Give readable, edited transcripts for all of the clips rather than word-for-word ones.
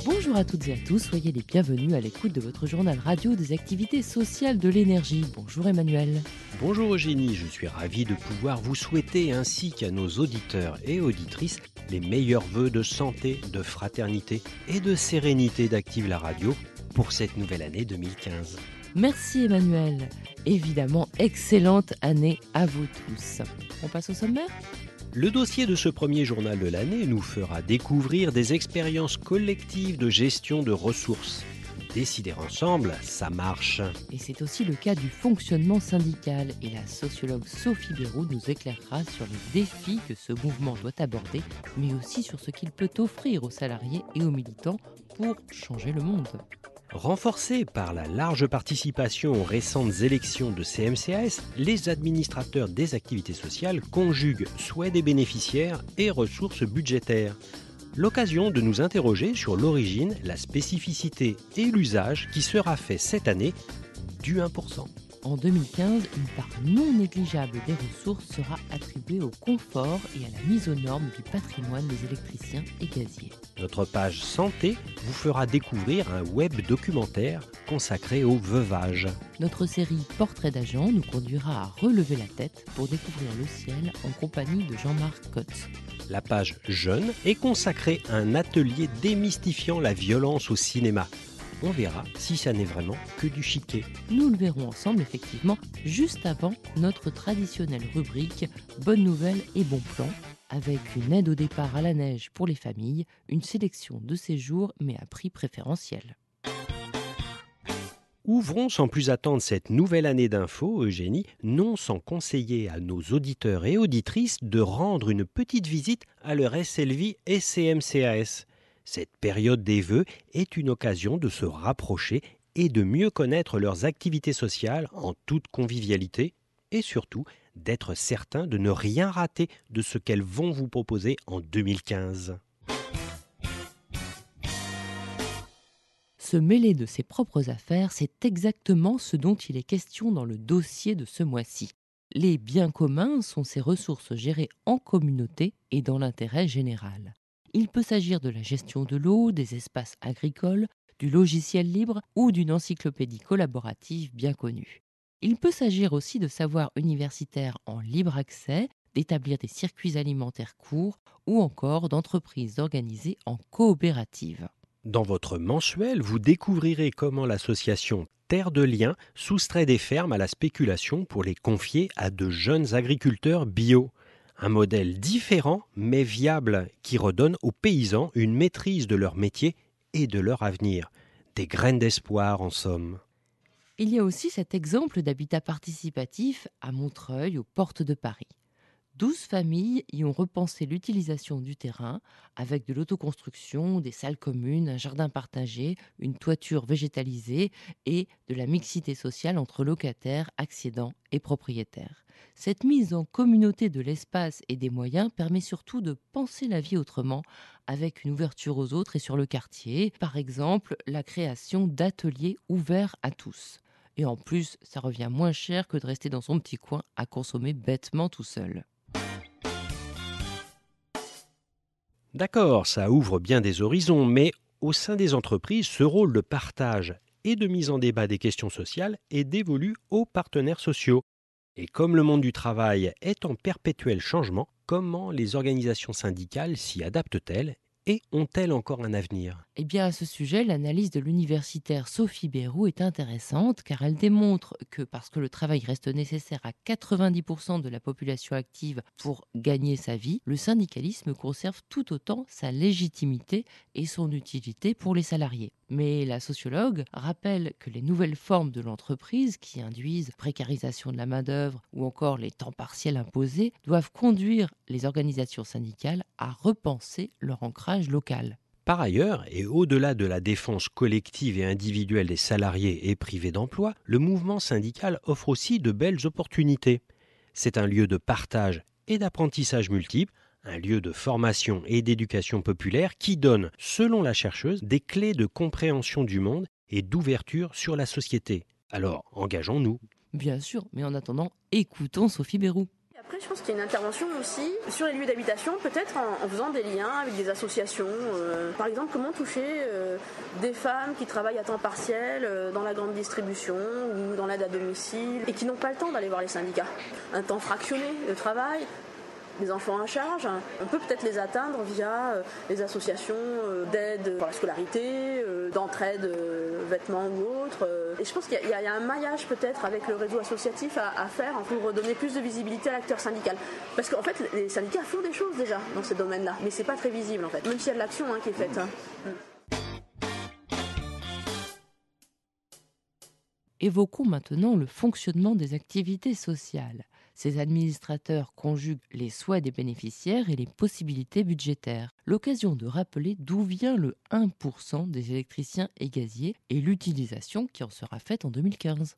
Bonjour à toutes et à tous, soyez les bienvenus à l'écoute de votre journal radio des activités sociales de l'énergie. Bonjour Emmanuel. Bonjour Eugénie, je suis ravi de pouvoir vous souhaiter ainsi qu'à nos auditeurs et auditrices les meilleurs vœux de santé, de fraternité et de sérénité d'Active la radio pour cette nouvelle année 2015. Merci Emmanuel. Évidemment, excellente année à vous tous. On passe au sommaire ? Le dossier de ce premier journal de l'année nous fera découvrir des expériences collectives de gestion de ressources. Décider ensemble, ça marche. Et c'est aussi le cas du fonctionnement syndical. Et la sociologue Sophie Bérou nous éclairera sur les défis que ce mouvement doit aborder, mais aussi sur ce qu'il peut offrir aux salariés et aux militants pour changer le monde. Renforcés par la large participation aux récentes élections de CMCAS, les administrateurs des activités sociales conjuguent souhait des bénéficiaires et ressources budgétaires. L'occasion de nous interroger sur l'origine, la spécificité et l'usage qui sera fait cette année du 1%. En 2015, une part non négligeable des ressources sera attribuée au confort et à la mise aux normes du patrimoine des électriciens et gaziers. Notre page santé vous fera découvrir un web documentaire consacré au veuvage. Notre série Portrait d'agent nous conduira à relever la tête pour découvrir le ciel en compagnie de Jean-Marc Cotte. La page jeune est consacrée à un atelier démystifiant la violence au cinéma. On verra si ça n'est vraiment que du chiquet. Nous le verrons ensemble effectivement juste avant notre traditionnelle rubrique Bonnes nouvelles et bons plans, avec une aide au départ à la neige pour les familles, une sélection de séjours mais à prix préférentiel. Ouvrons sans plus attendre cette nouvelle année d'infos, Eugénie, non sans conseiller à nos auditeurs et auditrices de rendre une petite visite à leur SLV et CMCAS. Cette période des vœux est une occasion de se rapprocher et de mieux connaître leurs activités sociales en toute convivialité et surtout d'être certain de ne rien rater de ce qu'elles vont vous proposer en 2015. Se mêler de ses propres affaires, c'est exactement ce dont il est question dans le dossier de ce mois-ci. Les biens communs sont ces ressources gérées en communauté et dans l'intérêt général. Il peut s'agir de la gestion de l'eau, des espaces agricoles, du logiciel libre ou d'une encyclopédie collaborative bien connue. Il peut s'agir aussi de savoirs universitaires en libre accès, d'établir des circuits alimentaires courts ou encore d'entreprises organisées en coopérative. Dans votre mensuel, vous découvrirez comment l'association Terre de Liens soustrait des fermes à la spéculation pour les confier à de jeunes agriculteurs bio. Un modèle différent mais viable qui redonne aux paysans une maîtrise de leur métier et de leur avenir. Des graines d'espoir en somme. Il y a aussi cet exemple d'habitat participatif à Montreuil, aux portes de Paris. 12 familles y ont repensé l'utilisation du terrain avec de l'autoconstruction, des salles communes, un jardin partagé, une toiture végétalisée et de la mixité sociale entre locataires, accédants et propriétaires. Cette mise en communauté de l'espace et des moyens permet surtout de penser la vie autrement avec une ouverture aux autres et sur le quartier. Par exemple, la création d'ateliers ouverts à tous. Et en plus, ça revient moins cher que de rester dans son petit coin à consommer bêtement tout seul. D'accord, ça ouvre bien des horizons, mais au sein des entreprises, ce rôle de partage et de mise en débat des questions sociales est dévolu aux partenaires sociaux. Et comme le monde du travail est en perpétuel changement, comment les organisations syndicales s'y adaptent-elles et ont-elles encore un avenir ? Eh bien, à ce sujet, l'analyse de l'universitaire Sophie Bérou est intéressante car elle démontre que parce que le travail reste nécessaire à 90% de la population active pour gagner sa vie, le syndicalisme conserve tout autant sa légitimité et son utilité pour les salariés. Mais la sociologue rappelle que les nouvelles formes de l'entreprise qui induisent précarisation de la main-d'œuvre ou encore les temps partiels imposés doivent conduire les organisations syndicales à repenser leur ancrage local. Par ailleurs, et au-delà de la défense collective et individuelle des salariés et privés d'emploi, le mouvement syndical offre aussi de belles opportunités. C'est un lieu de partage et d'apprentissage multiple, un lieu de formation et d'éducation populaire qui donne, selon la chercheuse, des clés de compréhension du monde et d'ouverture sur la société. Alors, engageons-nous. Bien sûr, mais en attendant, écoutons Sophie Bérou. Après, je pense qu'il y a une intervention aussi sur les lieux d'habitation, peut-être en faisant des liens avec des associations. Par exemple, comment toucher des femmes qui travaillent à temps partiel dans la grande distribution ou dans l'aide à domicile et qui n'ont pas le temps d'aller voir les syndicats. Un temps fractionné de travail, des enfants à charge, on peut peut-être les atteindre via les associations d'aide pour la scolarité, d'entraide vêtements ou autres. Et je pense qu'il y a un maillage peut-être avec le réseau associatif à faire pour donner plus de visibilité à l'acteur syndical. Parce qu'en fait, les syndicats font des choses déjà dans ces domaines-là, mais c'est pas très visible en fait, même s'il y a de l'action qui est faite. Évoquons maintenant le fonctionnement des activités sociales. Ces administrateurs conjuguent les souhaits des bénéficiaires et les possibilités budgétaires. L'occasion de rappeler d'où vient le 1% des électriciens et gaziers et l'utilisation qui en sera faite en 2015.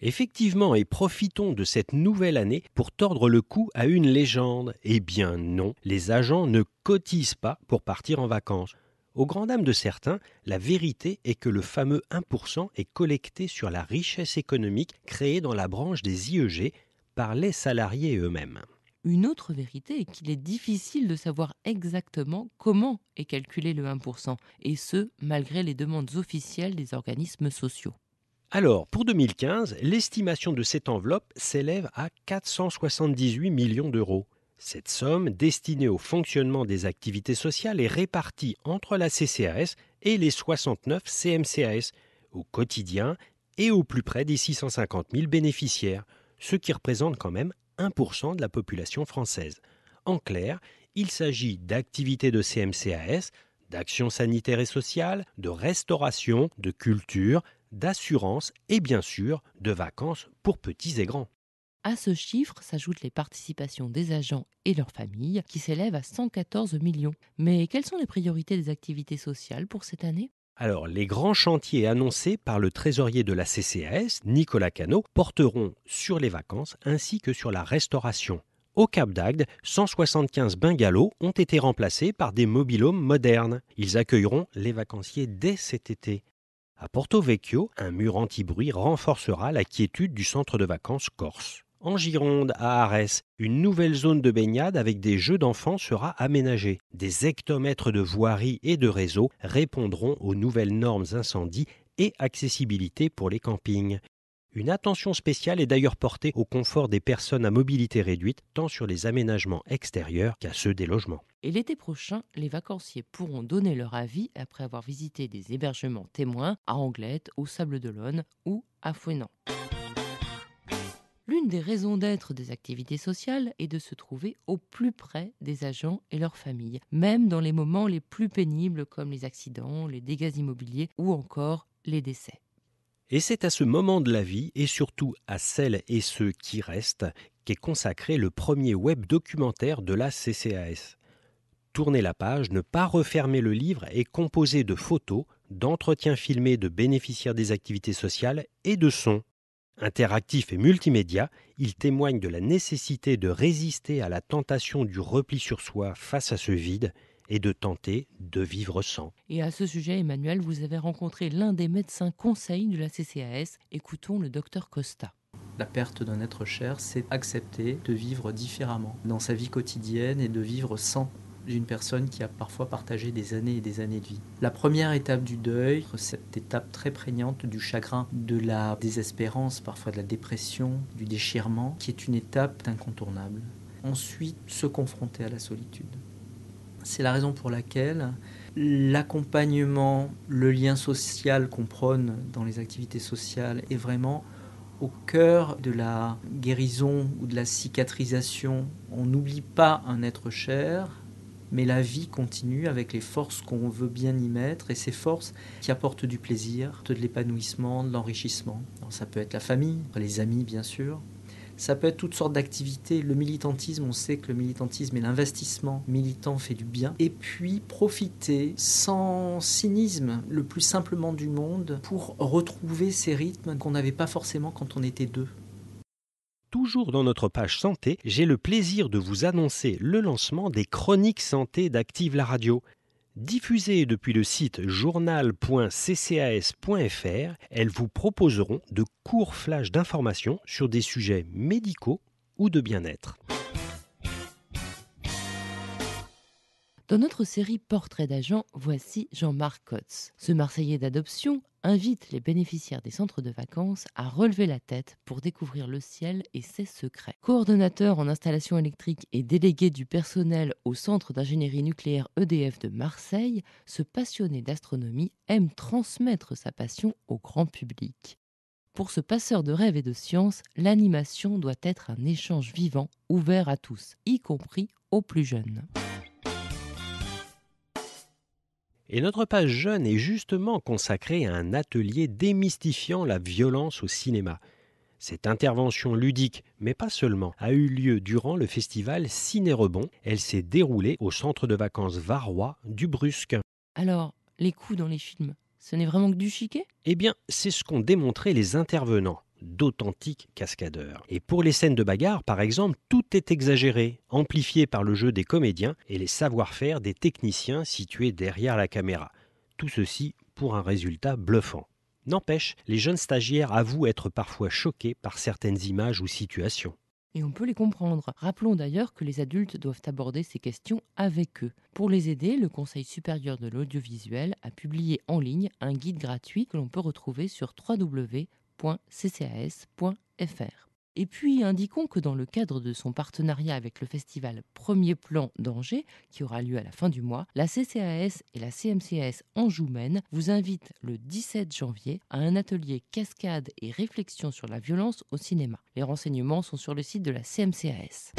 Effectivement, et profitons de cette nouvelle année pour tordre le cou à une légende. Eh bien non, les agents ne cotisent pas pour partir en vacances. Au grand dam de certains, la vérité est que le fameux 1% est collecté sur la richesse économique créée dans la branche des IEG par les salariés eux-mêmes. Une autre vérité est qu'il est difficile de savoir exactement comment est calculé le 1%, et ce, malgré les demandes officielles des organismes sociaux. Alors, pour 2015, l'estimation de cette enveloppe s'élève à 478 millions d'euros. Cette somme, destinée au fonctionnement des activités sociales, est répartie entre la CCAS et les 69 CMCAS, au quotidien et au plus près des 650 000 bénéficiaires, ce qui représente quand même 1% de la population française. En clair, il s'agit d'activités de CMCAS, d'actions sanitaires et sociales, de restauration, de culture, d'assurance et bien sûr de vacances pour petits et grands. À ce chiffre s'ajoutent les participations des agents et leurs familles qui s'élèvent à 114 millions. Mais quelles sont les priorités des activités sociales pour cette année ? Alors, les grands chantiers annoncés par le trésorier de la CCAS, Nicolas Cano, porteront sur les vacances ainsi que sur la restauration. Au Cap d'Agde, 175 bungalows ont été remplacés par des mobil-homes modernes. Ils accueilleront les vacanciers dès cet été. À Porto Vecchio, un mur anti-bruit renforcera la quiétude du centre de vacances corse. En Gironde, à Arès, une nouvelle zone de baignade avec des jeux d'enfants sera aménagée. Des hectomètres de voirie et de réseau répondront aux nouvelles normes incendie et accessibilité pour les campings. Une attention spéciale est d'ailleurs portée au confort des personnes à mobilité réduite, tant sur les aménagements extérieurs qu'à ceux des logements. Et l'été prochain, les vacanciers pourront donner leur avis après avoir visité des hébergements témoins à Anglette, au Sables-d'Olonne ou à Fouesnant. L'une des raisons d'être des activités sociales est de se trouver au plus près des agents et leurs familles, même dans les moments les plus pénibles comme les accidents, les dégâts immobiliers ou encore les décès. Et c'est à ce moment de la vie, et surtout à celles et ceux qui restent, qu'est consacré le premier web documentaire de la CCAS. Tourner la page, ne pas refermer le livre est composé de photos, d'entretiens filmés de bénéficiaires des activités sociales et de sons. Interactif et multimédia, il témoigne de la nécessité de résister à la tentation du repli sur soi face à ce vide et de tenter de vivre sans. Et à ce sujet, Emmanuel, vous avez rencontré l'un des médecins conseils de la CCAS. Écoutons le docteur Costa. La perte d'un être cher, c'est accepter de vivre différemment dans sa vie quotidienne et de vivre sans d'une personne qui a parfois partagé des années et des années de vie. La première étape du deuil, cette étape très prégnante du chagrin, de la désespérance, parfois de la dépression, du déchirement, qui est une étape incontournable. Ensuite, se confronter à la solitude. C'est la raison pour laquelle l'accompagnement, le lien social qu'on prône dans les activités sociales est vraiment au cœur de la guérison ou de la cicatrisation. On n'oublie pas un être cher, mais la vie continue avec les forces qu'on veut bien y mettre, et ces forces qui apportent du plaisir, de l'épanouissement, de l'enrichissement. Alors ça peut être la famille, les amis bien sûr, ça peut être toutes sortes d'activités. Le militantisme, on sait que le militantisme et l'investissement militant fait du bien. Et puis profiter sans cynisme, le plus simplement du monde, pour retrouver ces rythmes qu'on n'avait pas forcément quand on était deux. Toujours dans notre page santé, j'ai le plaisir de vous annoncer le lancement des chroniques santé d'Active la radio. Diffusées depuis le site journal.ccas.fr, elles vous proposeront de courts flashs d'informations sur des sujets médicaux ou de bien-être. Dans notre série Portrait d'agent, voici Jean-Marc Kotz. Ce Marseillais d'adoption invite les bénéficiaires des centres de vacances à relever la tête pour découvrir le ciel et ses secrets. Coordonnateur en installation électrique et délégué du personnel au centre d'ingénierie nucléaire EDF de Marseille, ce passionné d'astronomie aime transmettre sa passion au grand public. Pour ce passeur de rêves et de sciences, l'animation doit être un échange vivant, ouvert à tous, y compris aux plus jeunes. Et notre page jeune est justement consacrée à un atelier démystifiant la violence au cinéma. Cette intervention ludique, mais pas seulement, a eu lieu durant le festival Ciné-Rebond. Elle s'est déroulée au centre de vacances Varrois du Brusque. Alors, les coups dans les films, ce n'est vraiment que du chiquet ? Eh bien, c'est ce qu'ont démontré les intervenants, d'authentiques cascadeurs. Et pour les scènes de bagarre, par exemple, tout est exagéré, amplifié par le jeu des comédiens et les savoir-faire des techniciens situés derrière la caméra. Tout ceci pour un résultat bluffant. N'empêche, les jeunes stagiaires avouent être parfois choqués par certaines images ou situations. Et on peut les comprendre. Rappelons d'ailleurs que les adultes doivent aborder ces questions avec eux. Pour les aider, le Conseil supérieur de l'audiovisuel a publié en ligne un guide gratuit que l'on peut retrouver sur www.ccas.fr. Et puis, indiquons que dans le cadre de son partenariat avec le festival Premier Plan d'Angers, qui aura lieu à la fin du mois, la CCAS et la CMCAS Anjou-Maine vous invitent le 17 janvier à un atelier cascade et réflexion sur la violence au cinéma. Les renseignements sont sur le site de la CMCAS.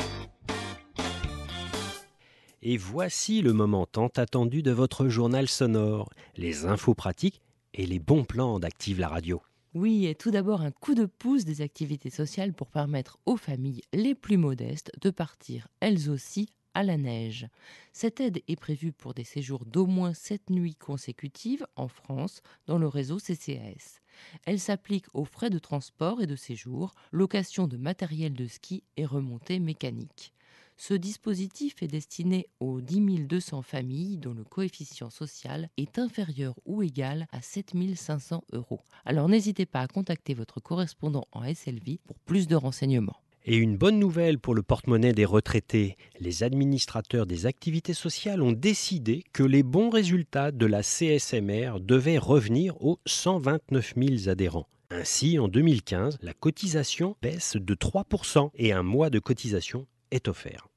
Et voici le moment tant attendu de votre journal sonore, les infos pratiques et les bons plans d'Active la radio. Oui, et tout d'abord un coup de pouce des activités sociales pour permettre aux familles les plus modestes de partir, elles aussi, à la neige. Cette aide est prévue pour des séjours d'au moins 7 nuits consécutives en France dans le réseau CCAS. Elle s'applique aux frais de transport et de séjour, location de matériel de ski et remontée mécanique. Ce dispositif est destiné aux 10 200 familles dont le coefficient social est inférieur ou égal à 7 500 €. Alors n'hésitez pas à contacter votre correspondant en SLV pour plus de renseignements. Et une bonne nouvelle pour le porte-monnaie des retraités. Les administrateurs des activités sociales ont décidé que les bons résultats de la CSMR devaient revenir aux 129 000 adhérents. Ainsi, en 2015, la cotisation baisse de 3% et un mois de cotisation est offert.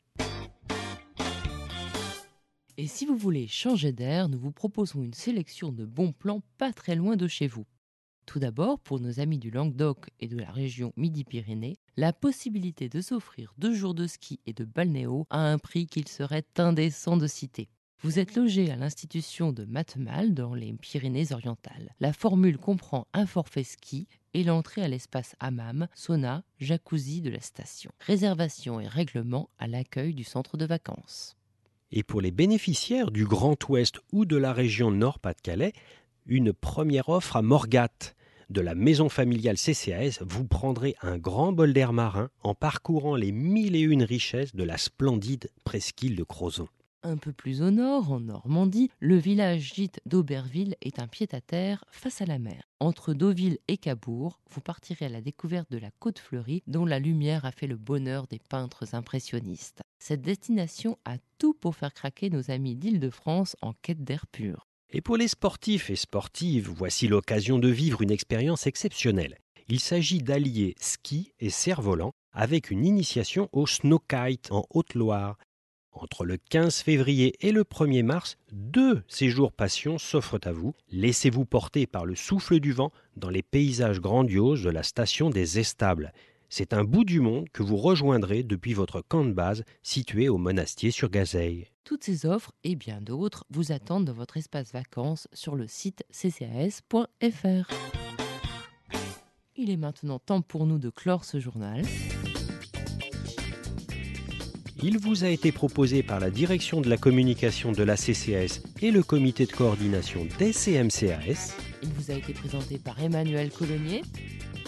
Et si vous voulez changer d'air, nous vous proposons une sélection de bons plans pas très loin de chez vous. Tout d'abord, pour nos amis du Languedoc et de la région Midi-Pyrénées, la possibilité de s'offrir 2 jours de ski et de balnéo à un prix qu'il serait indécent de citer. Vous êtes logé à l'institution de Matemal dans les Pyrénées-Orientales. La formule comprend un forfait ski et l'entrée à l'espace hammam, sauna, jacuzzi de la station. Réservation et règlement à l'accueil du centre de vacances. Et pour les bénéficiaires du Grand Ouest ou de la région Nord-Pas-de-Calais, une première offre à Morgat. De la maison familiale CCAS, vous prendrez un grand bol d'air marin en parcourant les 1001 richesses de la splendide presqu'île de Crozon. Un peu plus au nord, en Normandie, le village gîte d'Auberville est un pied-à-terre face à la mer. Entre Deauville et Cabourg, vous partirez à la découverte de la côte fleurie dont la lumière a fait le bonheur des peintres impressionnistes. Cette destination a tout pour faire craquer nos amis d'Île-de-France en quête d'air pur. Et pour les sportifs et sportives, voici l'occasion de vivre une expérience exceptionnelle. Il s'agit d'allier ski et cerf-volant avec une initiation au snowkite en Haute-Loire. Entre le 15 février et le 1er mars, 2 séjours passion s'offrent à vous. Laissez-vous porter par le souffle du vent dans les paysages grandioses de la station des Estables. C'est un bout du monde que vous rejoindrez depuis votre camp de base situé au Monastier-sur-Gazeille. Toutes ces offres et bien d'autres vous attendent dans votre espace vacances sur le site ccas.fr. Il est maintenant temps pour nous de clore ce journal. Il vous a été proposé par la direction de la communication de la CCAS et le comité de coordination des CMCAS. Il vous a été présenté par Emmanuel Colonnier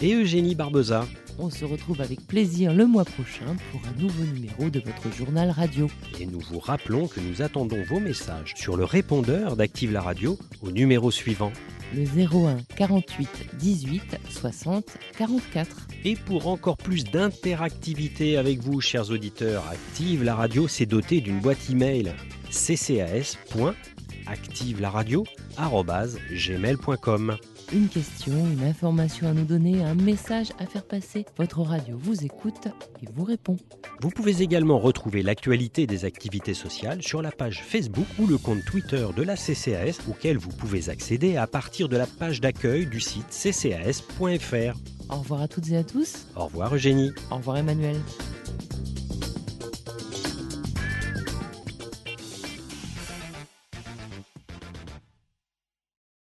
et Eugénie Barbeza. On se retrouve avec plaisir le mois prochain pour un nouveau numéro de votre journal radio. Et nous vous rappelons que nous attendons vos messages sur le répondeur d'Active la radio au numéro suivant. Le 01 48 18 60 44. Et pour encore plus d'interactivité avec vous, chers auditeurs, Active la radio s'est dotée d'une boîte email. ccas.activelaradio@gmail.com. Une question, une information à nous donner, un message à faire passer. Votre radio vous écoute et vous répond. Vous pouvez également retrouver l'actualité des activités sociales sur la page Facebook ou le compte Twitter de la CCAS, auquel vous pouvez accéder à partir de la page d'accueil du site ccas.fr. Au revoir à toutes et à tous. Au revoir Eugénie. Au revoir Emmanuel.